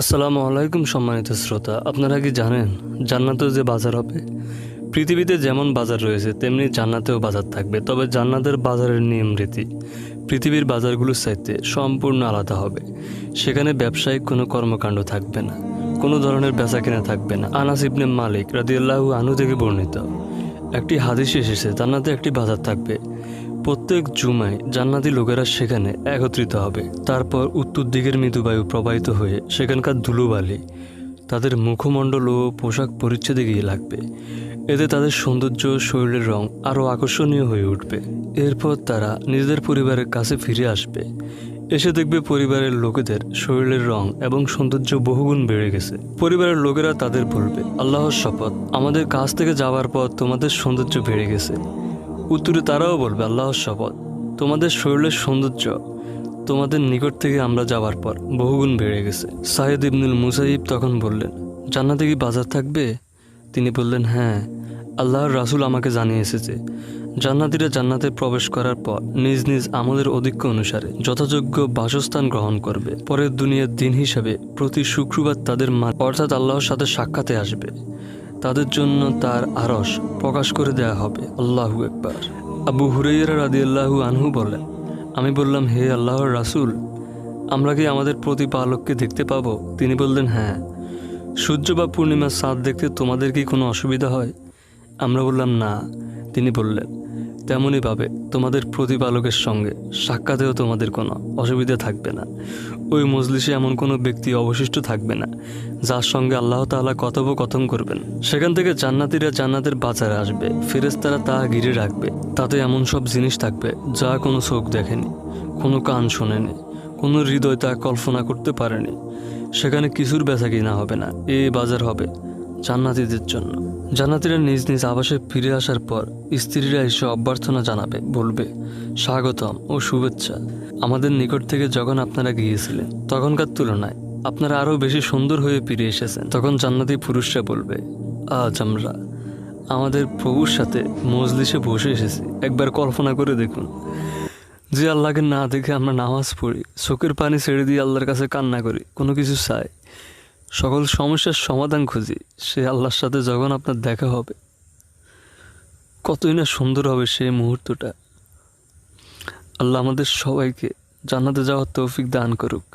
আসসালামু আলাইকুম সম্মানিত শ্রোতা, আপনারা কি জানেন জান্নাতেও যে বাজার হবে? পৃথিবীতে যেমন বাজার রয়েছে তেমনি জান্নাতেও বাজার থাকবে, তবে জান্নাতের বাজারের নিয়ম রীতি পৃথিবীর বাজারগুলোর চাইতে সম্পূর্ণ আলাদা হবে। সেখানে ব্যবসায়িক কোনো কর্মকাণ্ড থাকবে না, কোনো ধরনের বেচাকেনা থাকবে না। আনাস ইবনে মালিক রাদিয়াল্লাহু আনহু থেকে বর্ণিত একটি হাদিসে এসেছে, জান্নাতে একটি বাজার থাকবে। প্রত্যেক জুমায় জান্নাতি লোকেরা সেখানে একত্রিত হবে। তারপর উত্তর দিকের মৃদুবায়ু প্রবাহিত হয়ে সেখানকার ধুলোবালি তাদের মুখমণ্ডল ও পোশাক পরিচ্ছদে গিয়ে লাগবে। এতে তাদের সৌন্দর্য, শরীরের রং আরও আকর্ষণীয় হয়ে উঠবে। এরপর তারা নিজেদের পরিবারের কাছে ফিরে আসবে। এসে দেখবে পরিবারের লোকেদের শরীরের রং এবং সৌন্দর্য বহুগুণ বেড়ে গেছে। পরিবারের লোকেরা তাদের বলবে, আল্লাহর শপথ, আমাদের কাছ থেকে যাওয়ার পর তোমাদের সৌন্দর্য বেড়ে গেছে। উত্তরে তারাও বলবে, আল্লাহর শপথ, তোমাদের শরীরের সৌন্দর্য তোমাদের নিকট থেকে আমরা যাওয়ার পর বহুগুণ বেড়ে গেছে। সাইদ ইবনুল মুসাইব তখন বললেন, জান্নাতে কি বাজার থাকবে? তিনি বললেন, হ্যাঁ, আল্লাহর রাসূল আমাকে জানিয়ে এসেছে জান্নাতীরা জান্নাতে প্রবেশ করার পর নিজ নিজ আমলের অধিক্য অনুসারে যথাযোগ্য বাসস্থান গ্রহণ করবে। পরের দুনিয়ার দিন হিসাবে প্রতি শুক্রবার তাদের অর্থাৎ আল্লাহর সাথে সাক্ষাতে আসবে। তাদের জন্য তার আরশ প্রকাশ করে দেয়া হবে। আল্লাহু আকবার। আবু হুরায়রা রাদিয়াল্লাহু আনহু বলেন, আমি বললাম, হে আল্লাহর রাসূল, আমরা কি আমাদের প্রতিপালককে দেখতে পাবো? তিনি বললেন, হ্যাঁ। সূর্য বা পূর্ণিমার চাঁদ দেখতে তোমাদের কি কোনো অসুবিধা হয়? আমরা বললাম, না। তিনি বললেন, তেমনইভাবে তোমাদের প্রতিপালকের সঙ্গে সাক্ষাতেও তোমাদের কোনো অসুবিধা থাকবে না। ওই মজলিসে এমন কোনো ব্যক্তি অবশিষ্ট থাকবে না যার সঙ্গে আল্লাহ তাআলা কথোপকথন করবেন। সেখান থেকে জান্নাতীরা জান্নাতের বাজারে আসবে। ফেরেশতারা তা ঘিরে রাখবে। তাতে এমন সব জিনিস থাকবে যা কোনো চোখ দেখেনি, কোনো কান শোনেনি, কোনো হৃদয় তা কল্পনা করতে পারেনি। সেখানে কিছুর বেচাকেনা হবে না। এই বাজার হবে জান্নাতীদের জন্য। জান্নাতীরা নিজ নিজ আবাসে ফিরে আসার পর স্ত্রীরা এসে অভ্যর্থনা জানাবে, বলবে, স্বাগতম ও শুভেচ্ছা। আমাদের নিকট থেকে যখন আপনারা গিয়েছিলেন তখনকার তুলনায় আপনারা আরও বেশি সুন্দর হয়ে ফিরে এসেছেন। তখন জান্নাতি পুরুষরা বলবে, আজ আমরা আমাদের প্রভুর সাথে মজলিসে বসে এসেছি। একবার কল্পনা করে দেখুন, যে আল্লাহকে না দেখে আমরা নামাজ পড়ি, চোখের পানি ছেড়ে দিয়ে আল্লাহর কাছে কান্না করি, কোনো কিছু চাই, সকল সমস্যার সমাধান খুঁজি, সে আল্লাহর সাথে যখন আপনার দেখা হবে কতই না সুন্দর হবে সেই মুহূর্তটা। আল্লাহ আমাদের সবাইকে জান্নাতে যাওয়ার তৌফিক দান করুক।